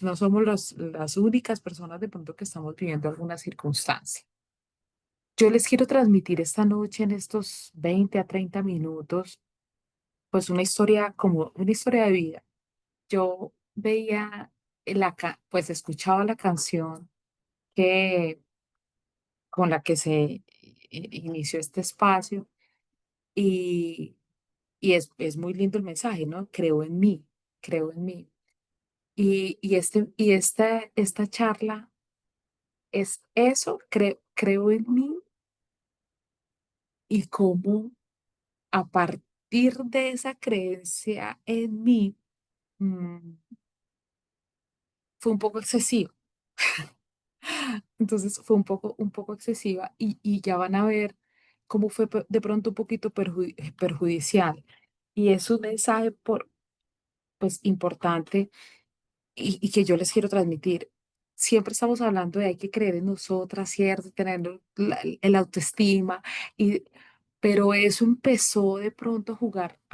no somos las únicas personas de pronto que estamos viviendo alguna circunstancia. Yo les quiero transmitir esta noche en estos 20 a 30 minutos, pues una historia como una historia de vida. Yo veía pues escuchaba la canción que con la que se inició este espacio y, es muy lindo el mensaje, ¿no? Creo en mí, creo en mí. Esta charla es eso, creo en mí y cómo a partir de esa creencia en mí, mm, fue un poco excesivo. Entonces fue un poco excesiva y ya van a ver cómo fue de pronto un poquito perjudicial. Y es un mensaje pues importante y que yo les quiero transmitir. Siempre estamos hablando de hay que creer en nosotras, ¿cierto? Tener el autoestima, y, pero eso empezó de pronto a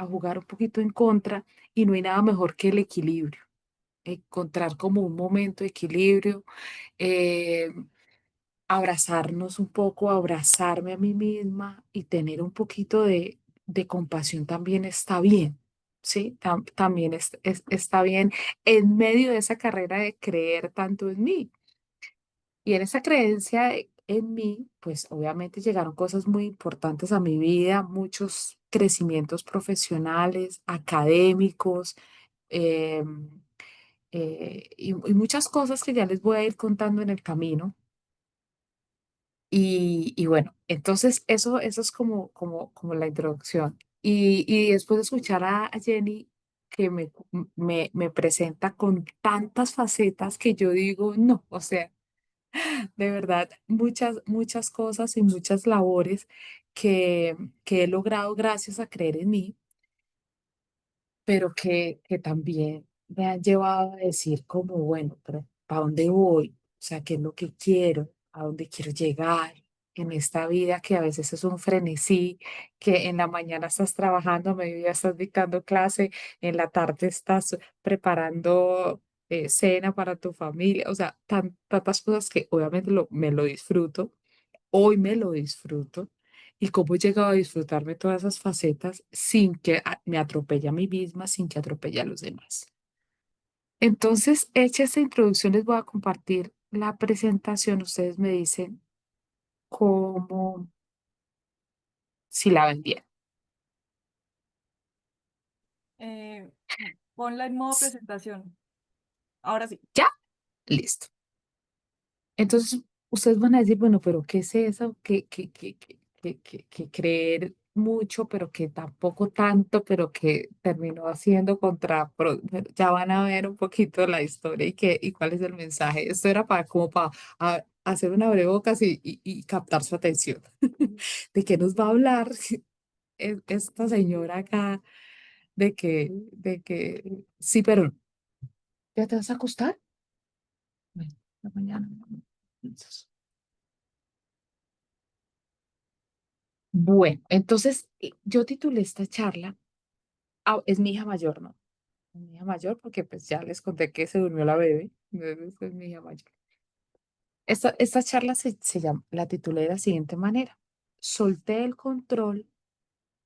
jugar un poquito en contra y no hay nada mejor que el equilibrio, encontrar como un momento de equilibrio, eh, abrazarnos un poco, abrazarme a mí misma y tener un poquito de compasión también está bien, ¿sí? También está bien en medio de esa carrera de creer tanto en mí. Y en esa creencia en mí, pues obviamente llegaron cosas muy importantes a mi vida, muchos crecimientos profesionales, académicos, em, y muchas cosas que ya les voy a ir contando en el camino. Y bueno, entonces eso es como la introducción. Y después de escuchar a Jenny, que me presenta con tantas facetas que yo digo, no, o sea, de verdad, muchas cosas y muchas labores que, que he logrado gracias a creer en mí, pero que también me han llevado a decir como, bueno, pero ¿para dónde voy? O sea, ¿qué es lo que quiero? ¿A dónde quiero llegar en esta vida que a veces es un frenesí, que en la mañana estás trabajando, a mediodía estás dictando clase, en la tarde estás preparando cena para tu familia? O sea, tantas cosas que obviamente me lo disfruto, hoy me lo disfruto. Y cómo he llegado a disfrutarme todas esas facetas sin que me atropelle a mí misma, sin que atropelle a los demás. Entonces, hecha esta introducción, les voy a compartir la presentación. Ustedes me dicen cómo, si la ven bien. Eh, Ponla en modo presentación. Ahora sí. ¿Ya? Listo. Entonces, ustedes van a decir, bueno, pero ¿qué es eso? Que creer mucho, pero que tampoco tanto, pero que terminó haciendo contraproducente. Ya van a ver un poquito la historia y cuál es el mensaje. Esto era como para hacer una abrebocas y captar su atención. ¿De qué nos va a hablar esta señora acá? De que, sí, pero no. ¿Ya te vas a acostar? Bueno, la mañana. Entonces, bueno, entonces yo titulé esta charla, es mi hija mayor, ¿no? Es mi hija mayor porque pues ya les conté que se durmió la bebé, entonces es mi hija mayor. Esta charla la titulé de la siguiente manera: solté el control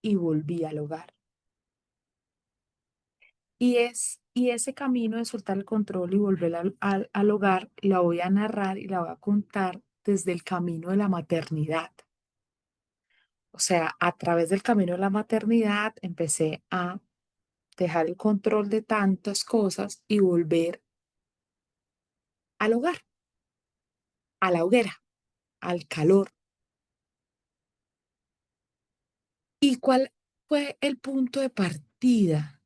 y volví al hogar. Y ese camino de soltar el control y volver al hogar la voy a narrar y la voy a contar desde el camino de la maternidad. O sea, a través del camino de la maternidad empecé a dejar el control de tantas cosas y volver al hogar, a la hoguera, al calor. ¿Y cuál fue el punto de partida?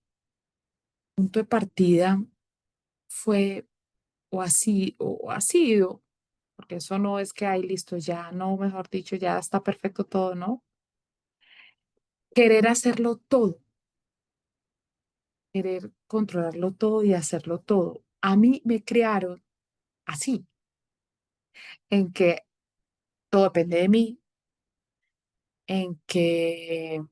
El punto de partida fue o ha sido, porque eso no es que hay listo ya, no, mejor dicho, ya está perfecto todo, ¿no? Querer hacerlo todo, querer controlarlo todo y hacerlo todo. A mí me criaron así, en que todo depende de mí, en que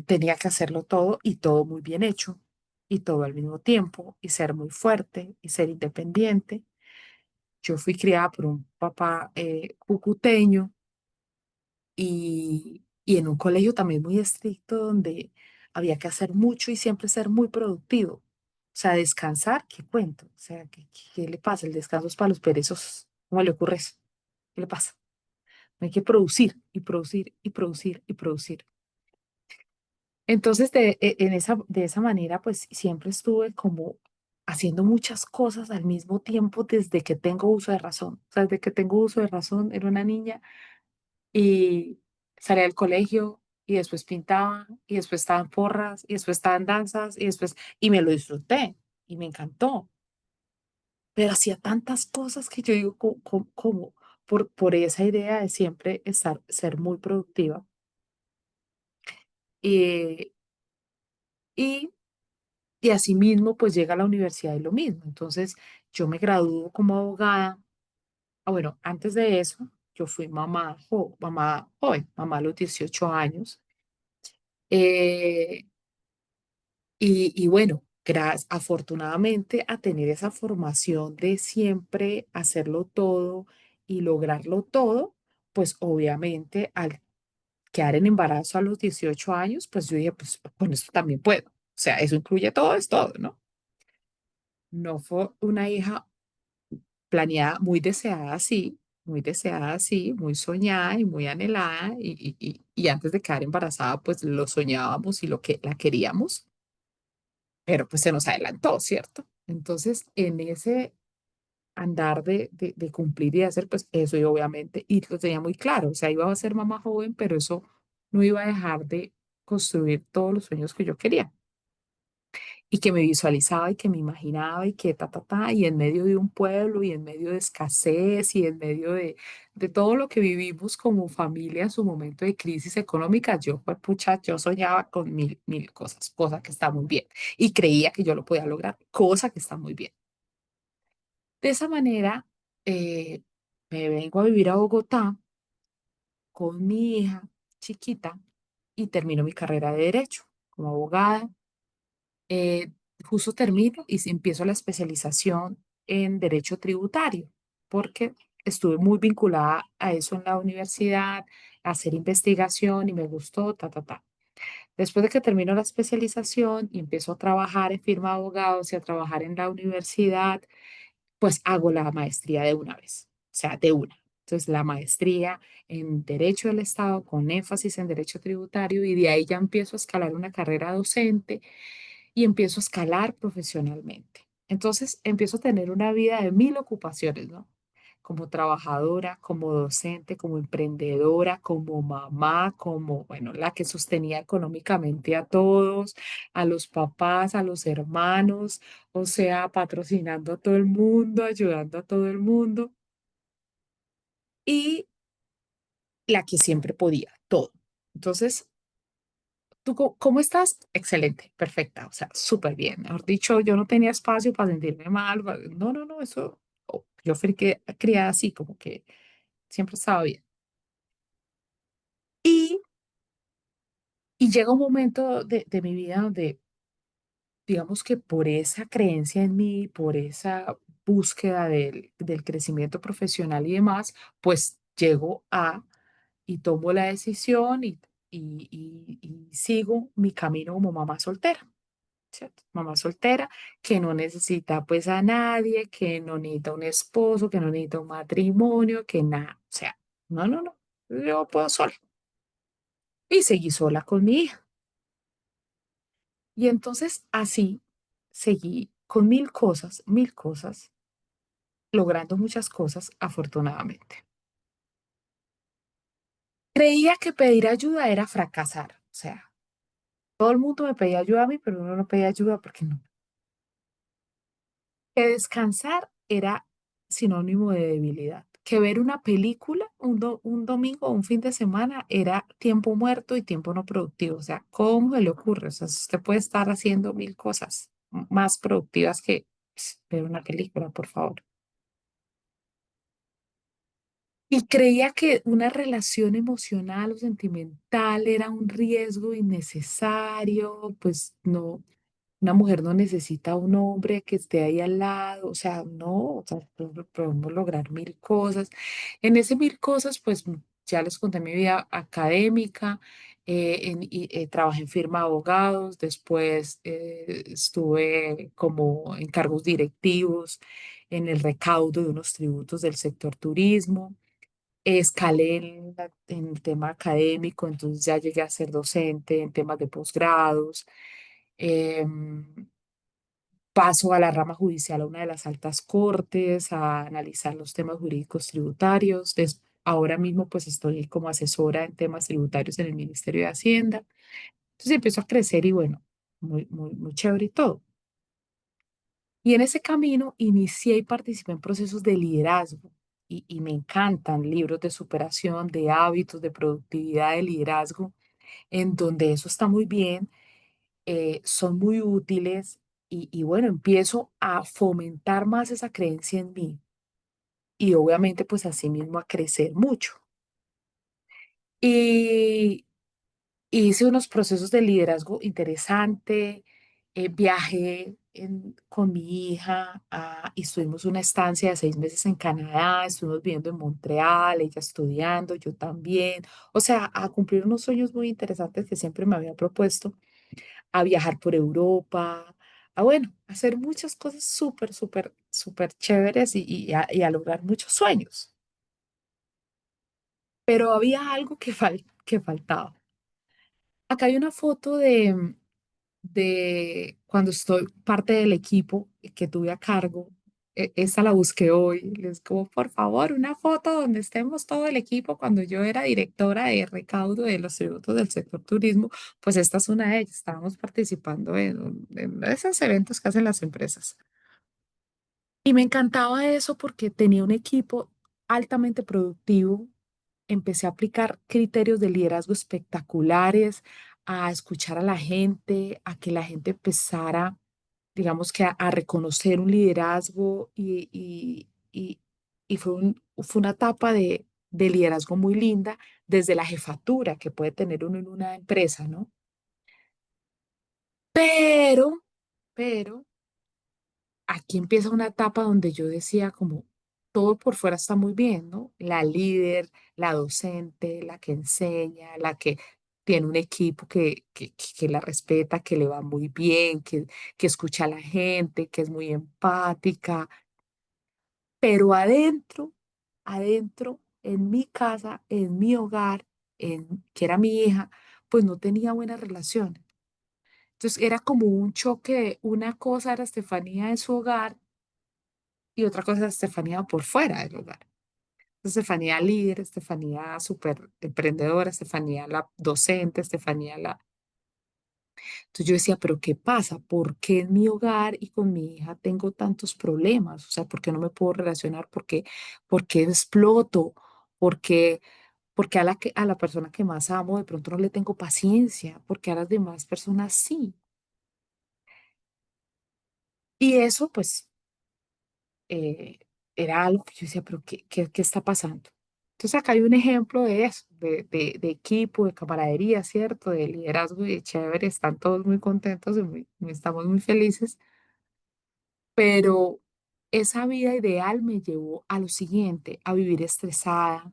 tenía que hacerlo todo y todo muy bien hecho. y todo al mismo tiempo y ser muy fuerte y ser independiente. Yo fui criada por un papá cucuteño y en un colegio también muy estricto donde había que hacer mucho y siempre ser muy productivo. O sea, descansar, ¿qué cuento? O sea, ¿qué le pasa? El descanso es para los perezosos. ¿Cómo le ocurre eso? ¿Qué le pasa? Hay que producir y producir y producir y producir. Entonces, de esa manera, pues siempre estuve como haciendo muchas cosas al mismo tiempo desde que tengo uso de razón. O sea, desde que tengo uso de razón, era una niña y salía del colegio y después pintaba y después estaba en porras y después estaba en danzas y después, y me lo disfruté y me encantó. Pero hacía tantas cosas que yo digo, como por esa idea de siempre estar, ser muy productiva. Y, y Y asimismo, pues llega a la universidad y lo mismo. Entonces, yo me gradúo como abogada. Ah, bueno, antes de eso, yo fui mamá, mamá joven, mamá a los 18 años. Eh, y bueno, afortunadamente a tener esa formación de siempre hacerlo todo y lograrlo todo, pues obviamente al quedar en embarazo a los 18 años, pues yo dije, pues con eso también puedo. O sea, eso incluye todo, es todo, ¿no? No fue una hija planeada, muy deseada, sí, muy soñada y muy anhelada. Y antes de quedar embarazada, pues lo soñábamos y lo que la queríamos, pero pues se nos adelantó, ¿cierto? Entonces, en ese andar de cumplir y de hacer, pues eso yo obviamente, y lo tenía muy claro, o sea, iba a ser mamá joven, pero eso no iba a dejar de construir todos los sueños que yo quería y que me visualizaba y que me imaginaba y que y en medio de un pueblo y en medio de escasez y en medio de todo lo que vivimos como familia en su momento de crisis económica, yo, pues, pucha, yo soñaba con mil cosas, cosa que está muy bien y creía que yo lo podía lograr, cosa que está muy bien. De esa manera, eh, me vengo a vivir a Bogotá con mi hija chiquita y termino mi carrera de derecho como abogada. eh, Justo termino y empiezo la especialización en derecho tributario, porque estuve muy vinculada a eso en la universidad, a hacer investigación y me gustó, ta. Después de que termino la especialización y empiezo a trabajar en firma de abogados y a trabajar en la universidad, pues hago la maestría de una vez, o sea, de una. Entonces, la maestría en Derecho del Estado con énfasis en Derecho Tributario y de ahí ya empiezo a escalar una carrera docente y empiezo a escalar profesionalmente. Entonces empiezo a tener una vida de mil ocupaciones, ¿no? Como trabajadora, como docente, como emprendedora, como mamá, como, bueno, la que sostenía económicamente a todos, a los papás, a los hermanos, o sea, patrocinando a todo el mundo, ayudando a todo el mundo y la que siempre podía, todo. Entonces, ¿tú cómo estás? Excelente, perfecta, o sea, súper bien. Mejor dicho, yo no tenía espacio para sentirme mal. No, no, no, eso, yo fui criada así, como que siempre estaba bien. Y, y llega un momento de mi vida donde, digamos que por esa creencia en mí, por esa búsqueda del crecimiento profesional y demás, pues llego y tomo la decisión y sigo mi camino como mamá soltera. ¿Cierto? Mamá soltera que no necesita pues a nadie, que no necesita un esposo, que no necesita un matrimonio, que nada, o sea, no, no, no, yo puedo sola. Y seguí sola con mi hija. Y entonces así seguí con mil cosas, logrando muchas cosas afortunadamente. Creía que pedir ayuda era fracasar, o sea, todo el mundo me pedía ayuda a mí, pero uno no pedía ayuda porque no. Que descansar era sinónimo de debilidad. Que ver una película un domingo o un fin de semana era tiempo muerto y tiempo no productivo. O sea, ¿cómo se le ocurre? O sea, usted puede estar haciendo mil cosas más productivas que ver una película, por favor. Y creía que una relación emocional o sentimental era un riesgo innecesario, pues no. Una mujer no necesita un hombre que esté ahí al lado, o sea, no, o sea, podemos lograr mil cosas. En ese mil cosas, pues ya les conté mi vida académica, trabajé en firma de abogados, después estuve como en cargos directivos en el recaudo de unos tributos del sector turismo. Escalé en el tema académico, entonces ya llegué a ser docente en temas de posgrados. Em, Paso a la rama judicial, a una de las altas cortes, a analizar los temas jurídicos tributarios. Ahora mismo pues estoy como asesora en temas tributarios en el Ministerio de Hacienda. Entonces empiezo a crecer y bueno, muy chévere y todo. Y en ese camino inicié y participé en procesos de liderazgo y me encantan libros de superación, de hábitos, de productividad, de liderazgo, en donde eso está muy bien, son muy útiles y bueno, empiezo a fomentar más esa creencia en mí y obviamente pues así mismo a crecer mucho. Y hice unos procesos de liderazgo interesante, viajé con mi hija y estuvimos una estancia de 6 meses en Canadá, estuvimos viviendo en Montreal, ella estudiando, yo también, o sea, a cumplir unos sueños muy interesantes que siempre me había propuesto, a viajar por Europa, a bueno, a hacer muchas cosas súper chéveres y a lograr muchos sueños. Pero había algo que faltaba. Acá hay una foto de cuando estoy parte del equipo que tuve a cargo. Esa la busqué hoy. Les como, por favor, una foto donde estemos todo el equipo cuando yo era directora de recaudo de los tributos del sector turismo. Pues esta es una de ellas. Estábamos participando en esos eventos que hacen las empresas. Y me encantaba eso porque tenía un equipo altamente productivo. Empecé a aplicar criterios de liderazgo espectaculares, a escuchar a la gente, a que la gente empezara, digamos que a reconocer un liderazgo y fue una etapa de liderazgo muy linda desde la jefatura que puede tener uno en una empresa, ¿no? Pero, pero aquí empieza una etapa donde yo decía como todo por fuera está muy bien, ¿no? La líder, la docente, la que enseña, la que tiene un equipo que la respeta, que le va muy bien, que escucha a la gente, que es muy empática, pero adentro, en mi casa, en mi hogar, que era mi hija, pues no tenía buena relación. Entonces era como un choque, una cosa era Estefanía en su hogar y otra cosa es Estefanía por fuera del hogar. Estefanía líder, Estefanía súper emprendedora, Estefanía la docente, Estefanía la... Entonces yo decía, pero ¿qué pasa? ¿Por qué en mi hogar y con mi hija tengo tantos problemas? O sea, ¿por qué no me puedo relacionar? ¿Por qué exploto? ¿Por qué, porque a la persona que más amo de pronto no le tengo paciencia? Porque a las demás personas sí. Y eso pues eh, era algo que yo decía, pero ¿qué está pasando? Entonces acá hay un ejemplo de eso, de equipo, de camaradería, ¿cierto? De liderazgo y de chévere, están todos muy contentos y estamos muy felices, pero esa vida ideal me llevó a lo siguiente, a vivir estresada,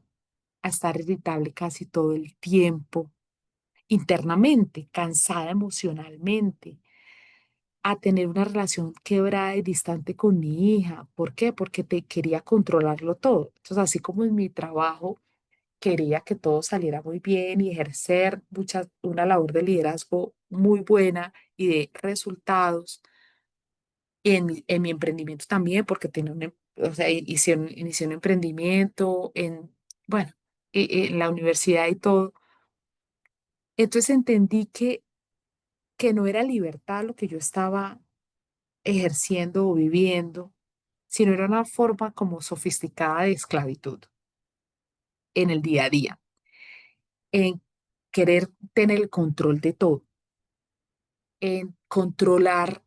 a estar irritable casi todo el tiempo, internamente, cansada emocionalmente, a tener una relación quebrada y distante con mi hija. ¿Por qué? Porque te quería controlarlo todo. Entonces, así como en mi trabajo quería que todo saliera muy bien y ejercer una labor de liderazgo muy buena y de resultados, y en mi emprendimiento también, porque tenía o sea, inicié un emprendimiento bueno, en la universidad y todo. Entonces entendí que no era libertad lo que yo estaba ejerciendo o viviendo, sino era una forma como sofisticada de esclavitud en el día a día, en querer tener el control de todo, en controlar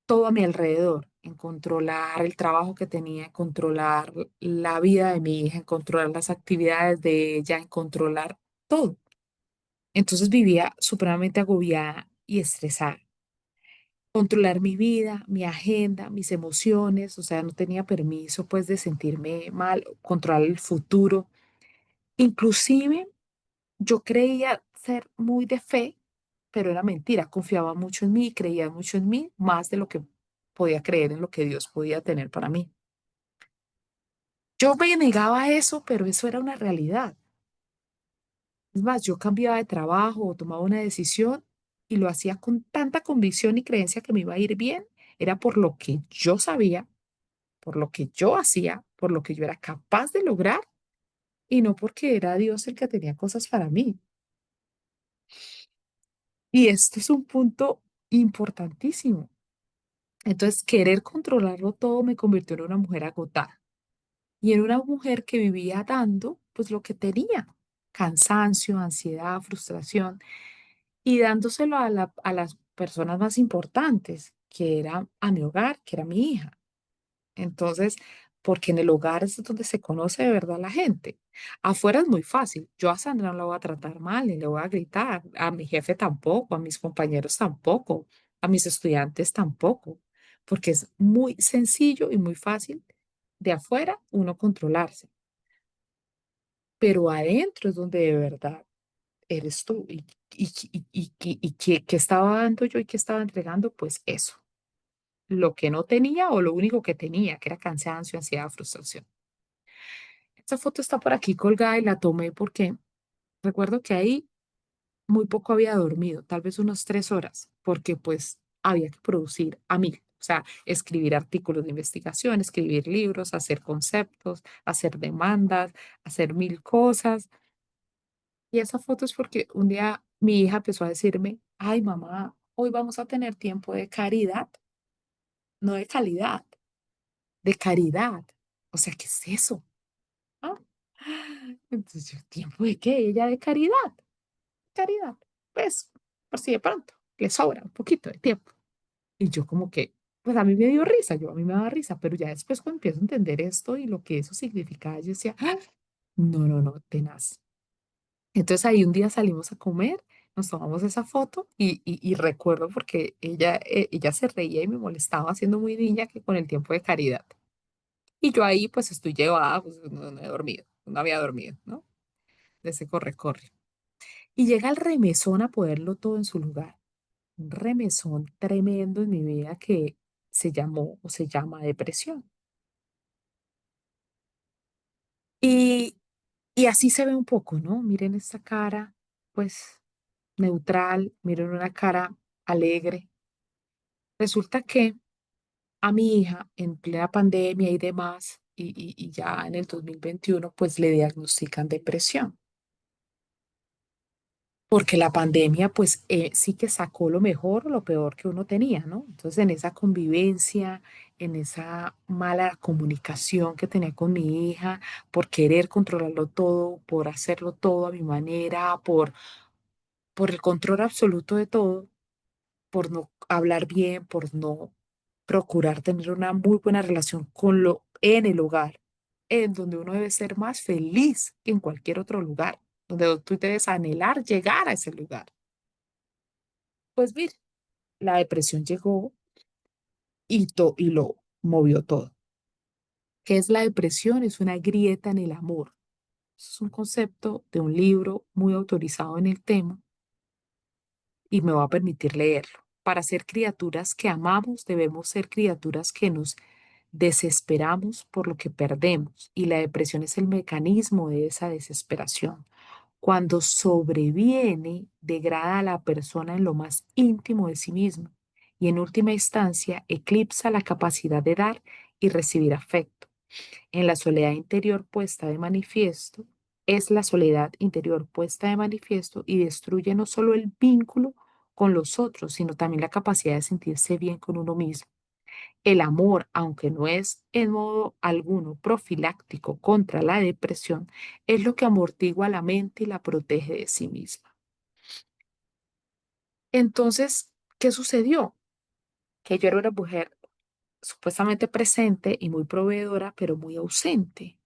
todo a mi alrededor, en controlar el trabajo que tenía, en controlar la vida de mi hija, en controlar las actividades de ella, en controlar todo. Entonces vivía supremamente agobiada y estresada. controlar mi vida, mi agenda, mis emociones, o sea, no tenía permiso pues de sentirme mal, controlar el futuro. Inclusive yo creía ser muy de fe, pero era mentira, confiaba mucho en mí, creía mucho en mí, más de lo que podía creer en lo que Dios podía tener para mí. Yo me negaba a eso, pero eso era una realidad. Es más, yo cambiaba de trabajo o tomaba una decisión y lo hacía con tanta convicción y creencia que me iba a ir bien. Era por lo que yo sabía, por lo que yo hacía, por lo que yo era capaz de lograr y no porque era Dios el que tenía cosas para mí. Y esto es un punto importantísimo. Entonces, querer controlarlo todo me convirtió en una mujer agotada y en una mujer que vivía dando pues lo que tenía, cansancio, ansiedad, frustración y dándoselo a las personas más importantes, que era a mi hogar, que era mi hija. Entonces, porque en el hogar es donde se conoce de verdad la gente. Afuera es muy fácil. Yo a Sandra no la voy a tratar mal ni le voy a gritar. A mi jefe tampoco, a mis compañeros tampoco, a mis estudiantes tampoco, porque es muy sencillo y muy fácil de afuera uno controlarse. Pero adentro es donde de verdad eres tú. Y qué estaba dando yo y qué estaba entregando, pues eso. Lo que no tenía o lo único que tenía, que era cansancio, ansiedad, frustración. Esta foto está por aquí colgada y la tomé porque recuerdo que ahí muy poco había dormido, tal vez unas 3 horas, porque pues había que producir a mí. O sea, escribir artículos de investigación, escribir libros, hacer conceptos, hacer demandas, hacer mil cosas. Y esa foto es porque un día mi hija empezó a decirme, ay mamá, hoy vamos a tener tiempo de caridad, no de calidad, de caridad. O sea, ¿qué es eso? ¿Ah? Entonces, yo, ¿tiempo de qué? Ella de caridad, caridad. Pues, por si de pronto le sobra un poquito de tiempo. Y yo como que, pues a mí me dio risa, yo a mí me daba risa, pero ya después cuando empiezo a entender esto y lo que eso significaba, yo decía, "Ah, no, no, no, tenaz". Entonces ahí un día salimos a comer, nos tomamos esa foto y recuerdo porque ella se reía y me molestaba haciendo muy niña que con el tiempo de caridad. Y yo ahí pues estoy llevada, pues no he dormido, no había dormido, ¿no? De ese corre-corre. Y llega el remesón a ponerlo todo en su lugar. Un remesón tremendo en mi vida que se llamó o se llama depresión. Y, y así se ve un poco, ¿no? Miren esta cara, pues neutral, miren una cara alegre. Resulta que a mi hija en plena pandemia y demás, y ya en el 2021 pues le diagnostican depresión. Porque la pandemia, pues sí que sacó lo mejor o lo peor que uno tenía, ¿no? Entonces, en esa convivencia, en esa mala comunicación que tenía con mi hija, por querer controlarlo todo, por hacerlo todo a mi manera, por el control absoluto de todo, por no hablar bien, por no procurar tener una muy buena relación con lo en el hogar, en donde uno debe ser más feliz que en cualquier otro lugar, donde tú debes anhelar llegar a ese lugar. Pues mire, la depresión llegó y lo movió todo. ¿Qué es la depresión? Es una grieta en el amor. Es un concepto de un libro muy autorizado en el tema y me va a permitir leerlo. Para ser criaturas que amamos, debemos ser criaturas que nos desesperamos por lo que perdemos y la depresión es el mecanismo de esa desesperación. Cuando sobreviene, degrada a la persona en lo más íntimo de sí misma y en última instancia eclipsa la capacidad de dar y recibir afecto. En la soledad interior puesta de manifiesto, es la soledad interior puesta de manifiesto y destruye no solo el vínculo con los otros, sino también la capacidad de sentirse bien con uno mismo. El amor, aunque no es en modo alguno profiláctico contra la depresión, es lo que amortigua la mente y la protege de sí misma. Entonces, ¿qué sucedió? Que yo era una mujer supuestamente presente y muy proveedora, pero muy ausente,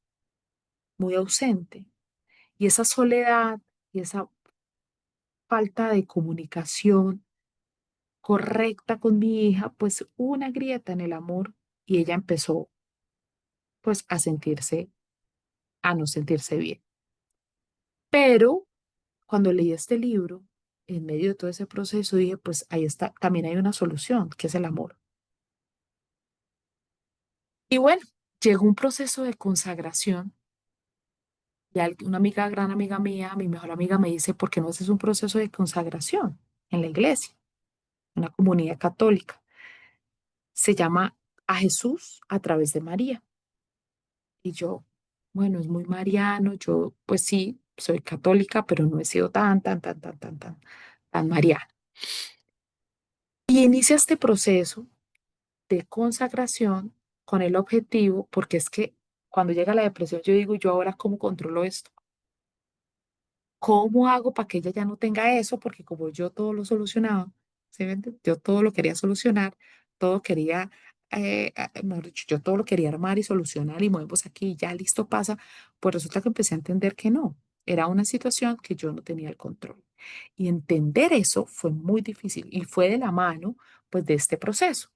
muy ausente. Y esa soledad y esa falta de comunicación correcta con mi hija, pues hubo una grieta en el amor y ella empezó pues a no sentirse bien. Pero cuando leí este libro, en medio de todo ese proceso, dije, pues ahí está, también hay una solución, que es el amor. Y bueno, llegó un proceso de consagración. Y una amiga, gran amiga mía, mi mejor amiga, me dice, ¿por qué no haces un proceso de consagración en la iglesia, en una comunidad católica? Se llama A Jesús a través de María. Y yo, bueno, es muy mariano, yo pues sí, soy católica, pero no he sido tan mariana. Y inicia este proceso de consagración con el objetivo, porque es que cuando llega la depresión, yo digo, ¿yo ahora cómo controlo esto? ¿Cómo hago para que ella ya no tenga eso? Porque como yo todo lo solucionaba, ¿sí me entiende? Yo todo lo quería solucionar, todo quería, mejor dicho, yo todo lo quería armar y solucionar y movemos aquí, ya listo pasa. Pues resulta que empecé a entender que no, era una situación que yo no tenía el control. Y entender eso fue muy difícil y fue de la mano, pues, de este proceso.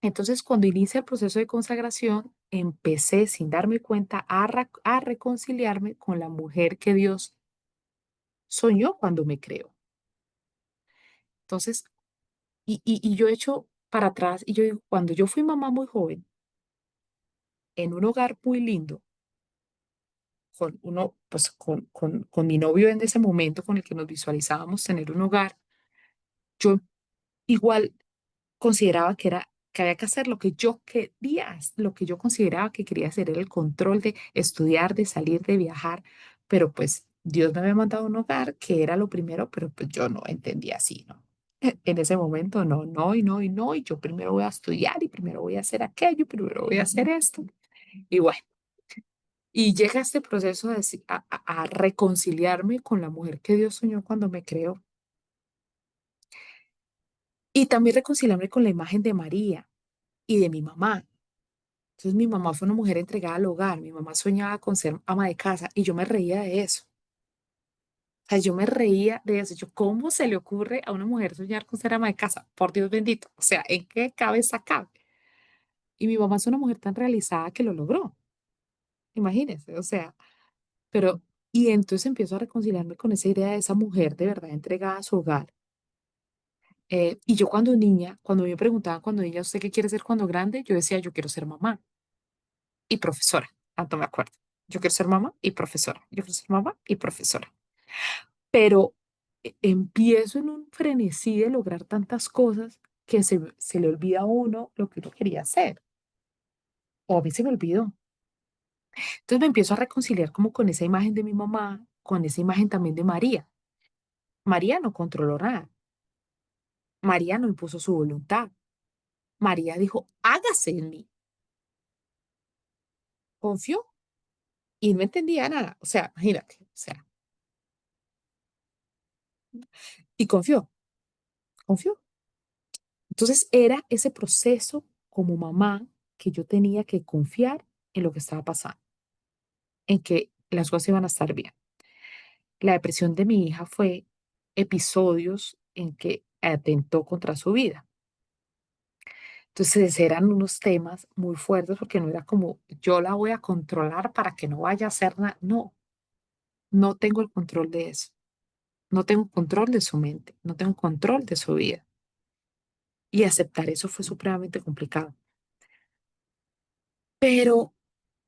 Entonces, cuando inicia el proceso de consagración, empecé sin darme cuenta a reconciliarme con la mujer que Dios soñó cuando me creó. Entonces, y yo echo para atrás y yo digo, cuando yo fui mamá muy joven, en un hogar muy lindo, con uno, pues con mi novio en ese momento con el que nos visualizábamos tener un hogar, yo igual consideraba que había que hacer lo que yo quería, lo que yo consideraba que quería hacer, era el control de estudiar, de salir, de viajar, pero pues Dios me había mandado a un hogar que era lo primero, pero pues yo no entendía así, ¿no? En ese momento no, no, y no, y no, y yo primero voy a estudiar, y primero voy a hacer aquello, y primero voy a hacer esto, y bueno, y llega este proceso de, a reconciliarme con la mujer que Dios soñó cuando me creó, y también reconciliarme con la imagen de María y de mi mamá. Entonces mi mamá fue una mujer entregada al hogar, mi mamá soñaba con ser ama de casa y yo me reía de eso. O sea, yo me reía de eso. Yo, ¿cómo se le ocurre a una mujer soñar con ser ama de casa? Por Dios bendito. O sea, ¿en qué cabeza cabe? Y mi mamá es una mujer tan realizada que lo logró. Imagínense, o sea, pero, y entonces empiezo a reconciliarme con esa idea de esa mujer de verdad entregada a su hogar. Y yo cuando niña, cuando me preguntaban cuando niña, ¿usted qué quiere ser cuando grande? Yo decía, yo quiero ser mamá y profesora, tanto me acuerdo. Yo quiero ser mamá y profesora. Yo quiero ser mamá y profesora. Pero empiezo en un frenesí de lograr tantas cosas que se le olvida a uno lo que uno quería hacer. O a mí se me olvidó. Entonces me empiezo a reconciliar como con esa imagen de mi mamá, con esa imagen también de María. María no controló nada. María no impuso su voluntad. María dijo, hágase en mí. Confió y no entendía nada. O sea, imagínate. O sea, y confió. Entonces era ese proceso como mamá que yo tenía que confiar en lo que estaba pasando, en que las cosas iban a estar bien. La depresión de mi hija fue episodios en que atentó contra su vida. Entonces eran unos temas muy fuertes porque no era como yo la voy a controlar para que no vaya a hacer nada. No, no tengo el control de eso. No tengo control de su mente, no tengo control de su vida. Y aceptar eso fue supremamente complicado. Pero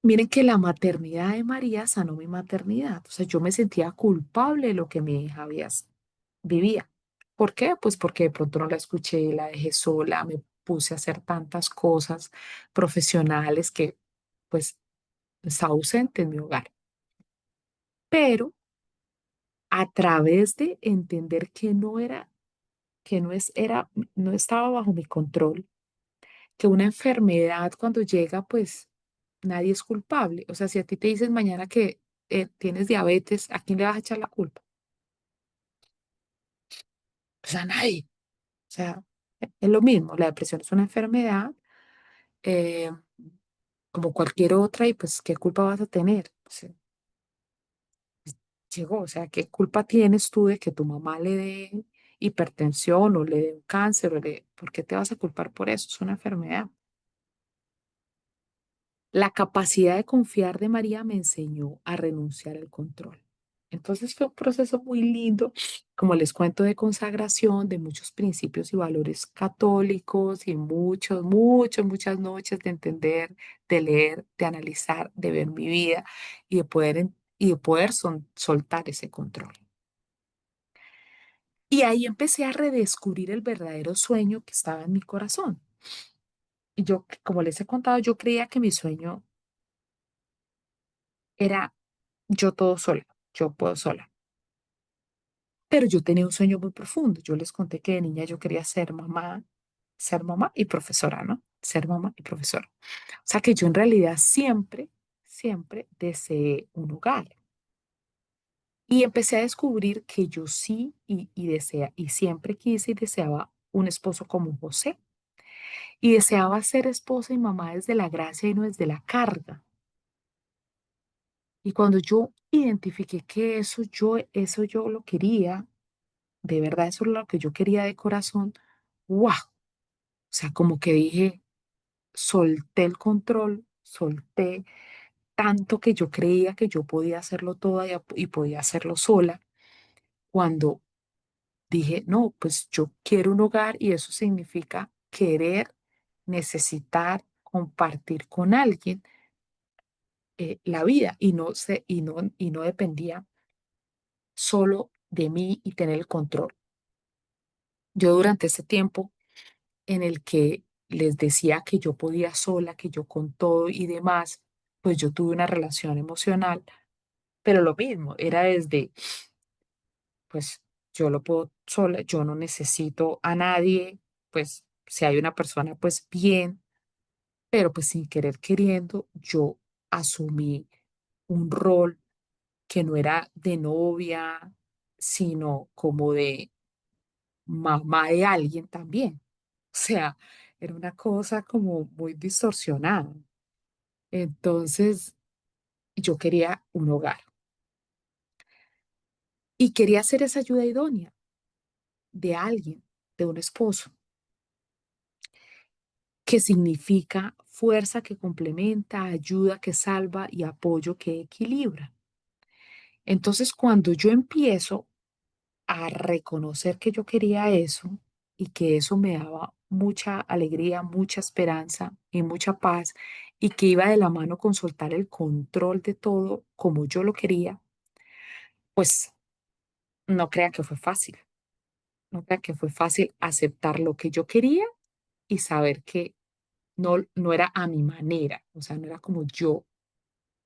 miren que la maternidad de María sanó mi maternidad. O sea, yo me sentía culpable de lo que mi hija vivía. ¿Por qué? Pues porque de pronto no la escuché, la dejé sola, me puse a hacer tantas cosas profesionales que pues está ausente en mi hogar. Pero a través de entender que no era, que no es, era, no estaba bajo mi control, que una enfermedad cuando llega, pues nadie es culpable. O sea, si a ti te dicen mañana que tienes diabetes, ¿a quién le vas a echar la culpa? Pues a nadie. O sea, es lo mismo. La depresión es una enfermedad eh, como cualquier otra y pues ¿qué culpa vas a tener? Pues, llegó, o sea, ¿qué culpa tienes tú de que tu mamá le dé hipertensión o le dé un cáncer, ¿por qué te vas a culpar por eso? Es una enfermedad. La capacidad de confiar de María me enseñó a renunciar al control. Entonces fue un proceso muy lindo, como les cuento, de consagración de muchos principios y valores católicos y muchas noches de entender, de leer, de analizar, de ver mi vida y de poder soltar ese control. Y ahí empecé a redescubrir el verdadero sueño que estaba en mi corazón. Y yo, como les he contado, yo creía que mi sueño era yo todo sola, yo puedo sola. Pero yo tenía un sueño muy profundo. Yo les conté que de niña yo quería ser mamá y profesora, ¿no? Ser mamá y profesora. O sea que yo en realidad siempre deseé un hogar. Y empecé a descubrir que yo sí y siempre quise y deseaba un esposo como José. Y deseaba ser esposa y mamá desde la gracia y no desde la carga. Y cuando yo identifiqué que eso yo lo quería, de verdad eso es lo que yo quería de corazón, wow, o sea, como que dije, solté el control, solté tanto que yo creía que yo podía hacerlo toda y podía hacerlo sola, cuando dije, no, pues yo quiero un hogar y eso significa querer, necesitar, compartir con alguien la vida y no dependía solo de mí y tener el control. Yo durante ese tiempo en el que les decía que yo podía sola, que yo con todo y demás, pues yo tuve una relación emocional, pero lo mismo, era desde, pues yo lo puedo sola, yo no necesito a nadie, pues si hay una persona, pues bien, pero pues sin querer queriendo, yo asumí un rol que no era de novia, sino como de mamá de alguien también. O sea, era una cosa como muy distorsionada. Entonces, yo quería un hogar y quería ser esa ayuda idónea de alguien, de un esposo, que significa fuerza que complementa, ayuda que salva y apoyo que equilibra. Entonces, cuando yo empiezo a reconocer que yo quería eso y que eso me daba mucha alegría, mucha esperanza y mucha paz y que iba de la mano con soltar el control de todo como yo lo quería, pues no crean que fue fácil, no crean que fue fácil aceptar lo que yo quería y saber que no era a mi manera, o sea, no era como yo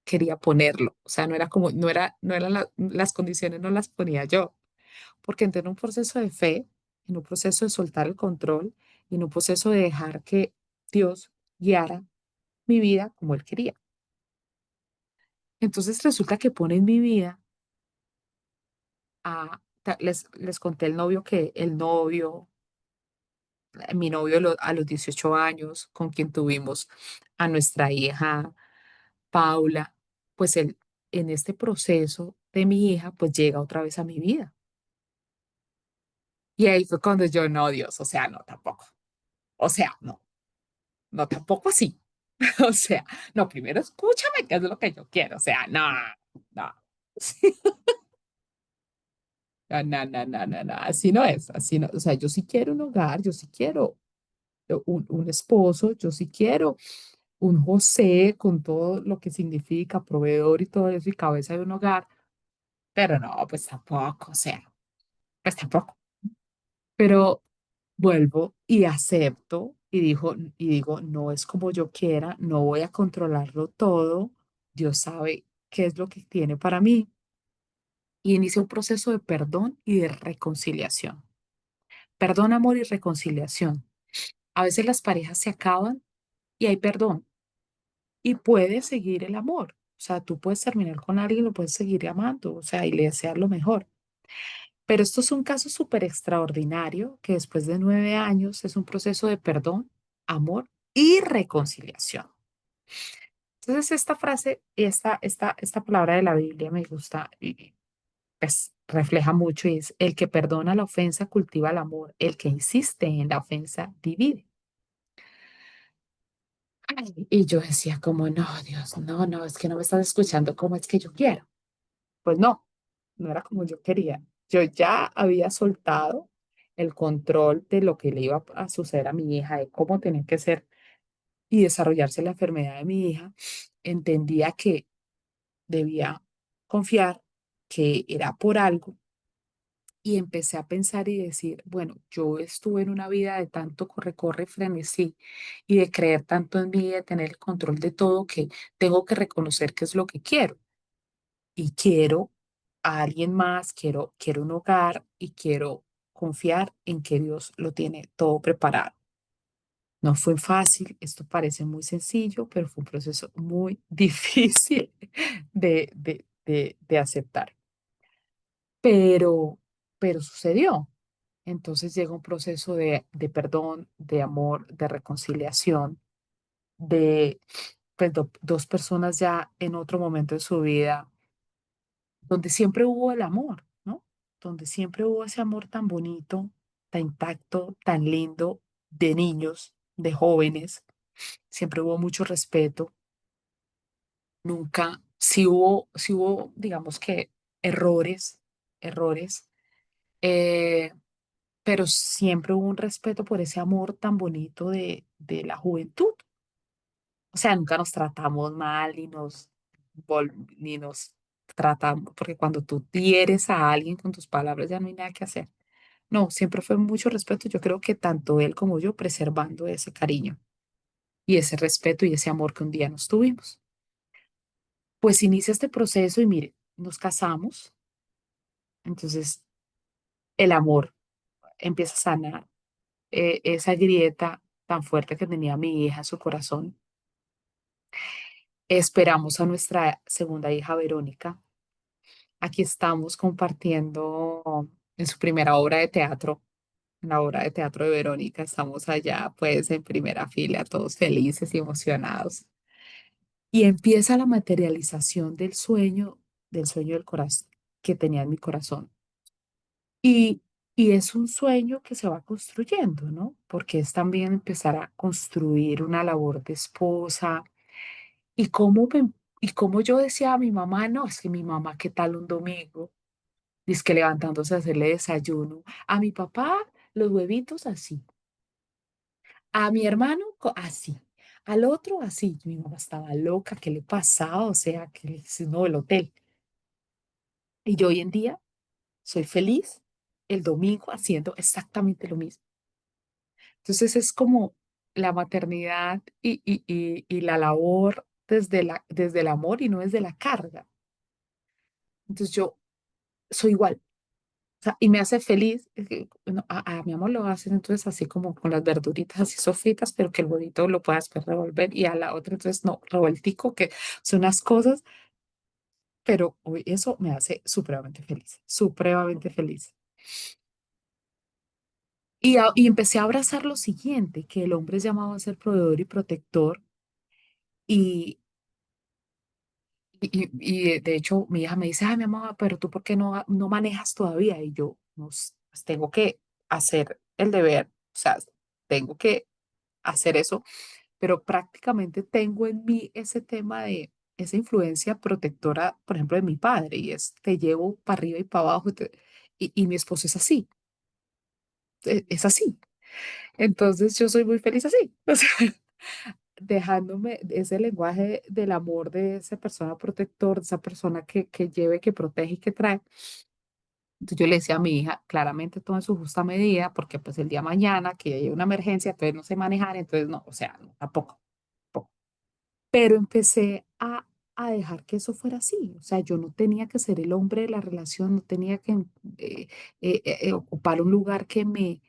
quería ponerlo, o sea, no era como, no eran las condiciones, no las ponía yo. Porque entré en un proceso de fe, en un proceso de soltar el control y en un proceso de dejar que Dios guiara mi vida como Él quería. Entonces resulta que pone en mi vida les conté el novio mi novio a los 18 años, con quien tuvimos a nuestra hija Paula, pues él en este proceso de mi hija, pues llega otra vez a mi vida. Y ahí fue cuando yo, no, Dios, o sea, no, tampoco. O sea, no. No, tampoco así. O sea, no, primero escúchame qué es lo que yo quiero. O sea, no, no. No, así no es, así no. O sea, yo sí quiero un hogar, yo sí quiero un esposo, yo sí quiero un José con todo lo que significa proveedor y todo eso y cabeza de un hogar, pero no, pues tampoco, o sea, pues tampoco. Pero vuelvo y acepto y digo, no es como yo quiera, no voy a controlarlo todo, Dios sabe qué es lo que tiene para mí. Y inicia un proceso de perdón y de reconciliación. Perdón, amor y reconciliación. A veces las parejas se acaban y hay perdón y puede seguir el amor. O sea, tú puedes terminar con alguien y lo puedes seguir amando, o sea, y le desear lo mejor. Pero esto es un caso súper extraordinario que después de 9 años es un proceso de perdón, amor y reconciliación. Entonces, esta frase, esta palabra de la Biblia me gusta, pues refleja mucho y es el que perdona la ofensa cultiva el amor, el que insiste en la ofensa divide. Ay, y yo decía como, no, Dios, no, no, es que no me estás escuchando como es que yo quiero. Pues no, no era como yo quería. Yo ya había soltado el control de lo que le iba a suceder a mi hija, de cómo tenía que ser y desarrollarse la enfermedad de mi hija. Entendía que debía confiar, que era por algo. Y empecé a pensar y decir, bueno, yo estuve en una vida de tanto corre, corre, frenesí y de creer tanto en mí, de tener el control de todo, que tengo que reconocer qué es lo que quiero. Y quiero a alguien más, quiero un hogar y quiero confiar en que Dios lo tiene todo preparado. No fue fácil, esto parece muy sencillo, pero fue un proceso muy difícil de aceptar. Pero, pero sucedió. Entonces llega un proceso de perdón, de amor, de reconciliación, de pues, dos personas ya en otro momento de su vida, donde siempre hubo el amor, ¿no? Donde siempre hubo ese amor tan bonito, tan intacto, tan lindo, de niños, de jóvenes, siempre hubo mucho respeto, nunca, sí hubo, digamos que errores, eh, pero siempre hubo un respeto por ese amor tan bonito de la juventud. O sea, nunca nos tratamos mal ni nos tratamos, porque cuando tú hieres a alguien con tus palabras ya no hay nada que hacer. No, siempre fue mucho respeto. Yo creo que tanto él como yo preservando ese cariño y ese respeto y ese amor que un día nos tuvimos. Pues inicia este proceso y mire, nos casamos, entonces el amor empieza a sanar esa grieta tan fuerte que tenía mi hija en su corazón. Esperamos a nuestra segunda hija, Verónica. Aquí estamos compartiendo en su primera obra de teatro, en la obra de teatro de Verónica. Estamos allá, pues, en primera fila, todos felices y emocionados. Y empieza la materialización del sueño del corazón que tenía en mi corazón. Y, y es un sueño que se va construyendo, ¿no? Porque es también empezar a construir una labor de esposa. Y y cómo yo decía a mi mamá, no, es que mi mamá, ¿qué tal un domingo? Dice que levantándose a hacerle desayuno. A mi papá, los huevitos así. A mi hermano, así. Al otro, así. Mi mamá estaba loca, ¿qué le pasaba? O sea, que le dice, no, el hotel. Y yo hoy en día soy feliz el domingo haciendo exactamente lo mismo. Entonces es como la maternidad y la labor desde el amor y no desde la carga. Entonces yo soy igual. O sea, y me hace feliz. Es que, bueno, a mi amor lo hacen entonces así como con las verduritas así sofritas, pero que el huevito lo puedas después revolver y a la otra entonces no, revueltico, que son unas cosas, pero hoy eso me hace supremamente feliz. Y empecé a abrazar lo siguiente, que el hombre es llamado a ser proveedor y protector. Y, y de hecho mi hija me dice, ay, mi mamá, pero tú ¿por qué no manejas todavía? Y yo, no, pues tengo que hacer el deber, o sea, tengo que hacer eso, pero prácticamente tengo en mí ese tema de esa influencia protectora, por ejemplo, de mi padre, y es, te llevo para arriba y para abajo, y mi esposo es así, es así. Entonces yo soy muy feliz así, o sea, dejándome ese lenguaje del amor de esa persona protector, de esa persona que lleve, que protege y que trae. Entonces yo le decía a mi hija, claramente todo en su justa medida, porque pues el día de mañana que haya una emergencia, entonces no sé manejar, entonces no, o sea, no, tampoco. Pero empecé a dejar que eso fuera así. O sea, yo no tenía que ser el hombre de la relación, no tenía que ocupar un lugar que me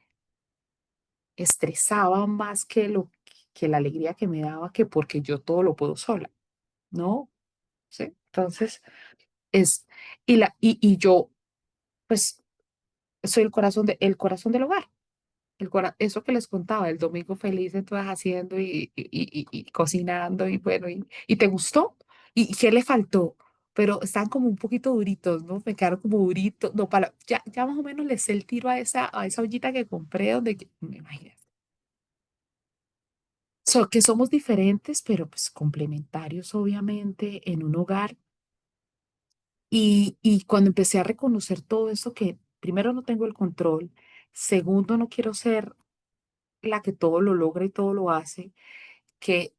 estresaba más que la alegría que me daba, que porque yo todo lo puedo sola, ¿no? ¿Sí? Entonces, es, y yo, pues, soy el corazón del hogar. Eso que les contaba, el domingo feliz, entonces haciendo y cocinando y bueno, y te gustó. Y qué le faltó? pero están como un poquito duritos, ¿no? Me quedaron como duritos. No, ya más o menos le sé el tiro a esa ollita que compré, me imagino. Que somos diferentes, pero pues complementarios, obviamente, en un hogar. Y cuando empecé a reconocer todo eso, que primero no tengo el control, segundo no quiero ser la que todo lo logra y todo lo hace, que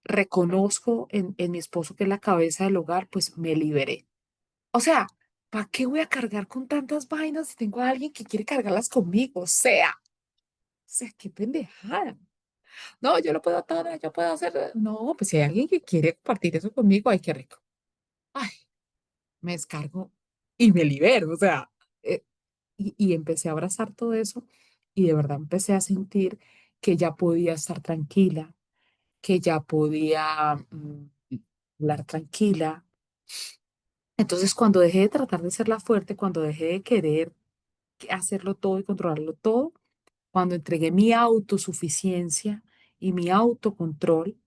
reconozco en mi esposo que es la cabeza del hogar, pues me liberé. O sea, ¿para qué voy a cargar con tantas vainas si tengo a alguien que quiere cargarlas conmigo? O sea, qué pendejada. No, yo lo puedo todo, yo puedo hacer. No, pues si hay alguien que quiere compartir eso conmigo, ay, qué rico. Ay, me descargo y me libero. O sea, y empecé a abrazar todo eso y de verdad empecé a sentir que ya podía estar tranquila, que ya podía hablar tranquila. Entonces, cuando dejé de tratar de ser la fuerte, cuando dejé de querer hacerlo todo y controlarlo todo, cuando entregué mi autosuficiencia y mi autocontrol,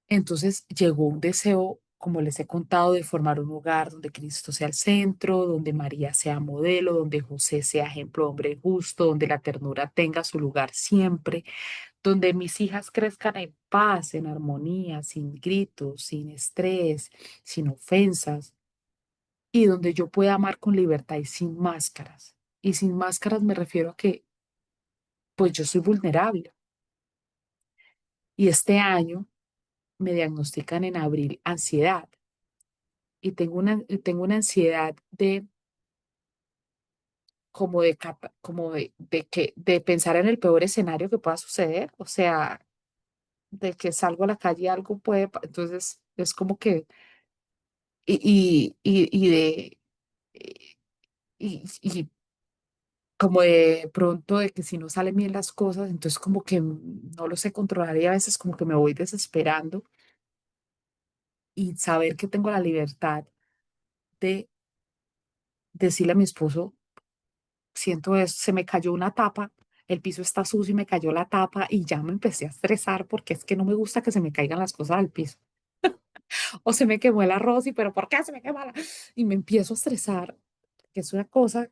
entonces llegó un deseo, como les he contado, de formar un hogar donde Cristo sea el centro, donde María sea modelo, donde José sea ejemplo de hombre justo, donde la ternura tenga su lugar siempre, donde mis hijas crezcan en paz, en armonía, sin gritos, sin estrés, sin ofensas, y donde yo pueda amar con libertad y sin máscaras. Y sin máscaras me refiero a que, pues yo soy vulnerable. Y este año me diagnostican en abril ansiedad. Y tengo una ansiedad de como de pensar en el peor escenario que pueda suceder, o sea, de que salgo a la calle y algo entonces es como que, y de, y como de pronto de que si no salen bien las cosas, entonces como que no lo sé controlar y a veces como que me voy desesperando y saber que tengo la libertad de decirle a mi esposo, siento eso, se me cayó una tapa, el piso está sucio y me cayó la tapa y ya me empecé a estresar porque es que no me gusta que se me caigan las cosas al piso. O se me quemó el arroz y pero ¿por qué se me quema Y me empiezo a estresar, que es una cosa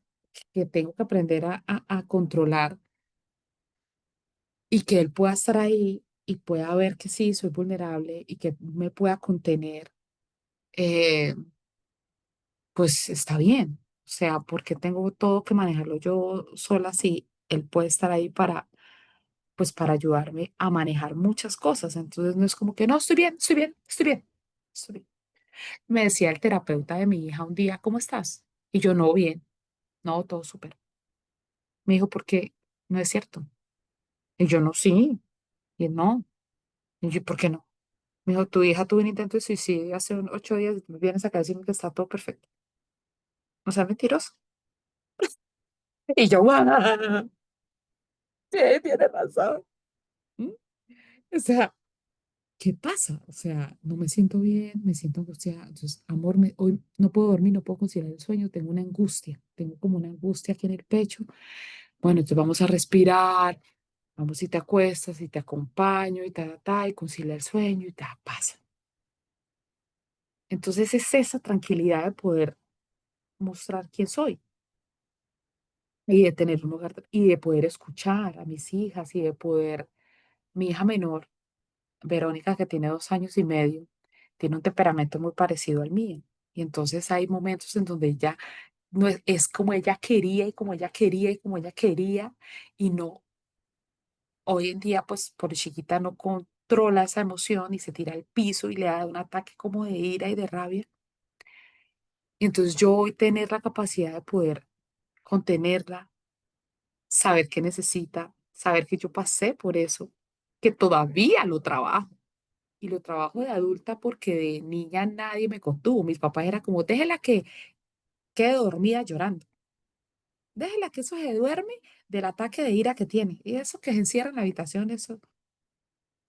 que tengo que aprender a controlar y que él pueda estar ahí y pueda ver que sí, soy vulnerable y que me pueda contener, eh, pues está bien. O sea, porque tengo todo que manejarlo yo sola, sí, él puede estar ahí pues para ayudarme a manejar muchas cosas. Entonces no es como que no, estoy bien, estoy bien, estoy bien, estoy bien. Me decía el terapeuta de mi hija un día, ¿cómo estás? Y yo, no, bien, no, todo súper. Me dijo, ¿por qué? No es cierto. Y yo, no, sí, y él, no. Y yo, ¿por qué no? Me dijo, tu hija tuvo un intento de suicidio hace 8 días y tú me vienes acá a decirme que está todo perfecto. No seas mentiroso. Y yo, ¡guau! Sí, tiene razón. ¿Mm? O sea, ¿qué pasa? O sea, no me siento bien, me siento angustiada. Entonces, amor, hoy no puedo dormir, no puedo conciliar el sueño, tengo una angustia, tengo como una angustia aquí en el pecho. Bueno, entonces vamos a respirar, vamos y te acuestas y te acompaño y y concilia el sueño y te pasa. Entonces es esa tranquilidad de poder mostrar quién soy y de tener un hogar y de poder escuchar a mis hijas y de poder, mi hija menor, Verónica, que tiene 2 años y medio, tiene un temperamento muy parecido al mío. Y entonces hay momentos en donde ella no es como ella quería y como ella quería y como ella quería y no, hoy en día pues por chiquita no controla esa emoción y se tira al piso y le da un ataque como de ira y de rabia. Y entonces yo hoy tener la capacidad de poder contenerla, saber qué necesita, saber que yo pasé por eso, que todavía lo trabajo. Y lo trabajo de adulta porque de niña nadie me contuvo. Mis papás era como, déjela que quede dormida llorando. Déjela que eso se duerme del ataque de ira que tiene. Y eso que se encierra en la habitación, eso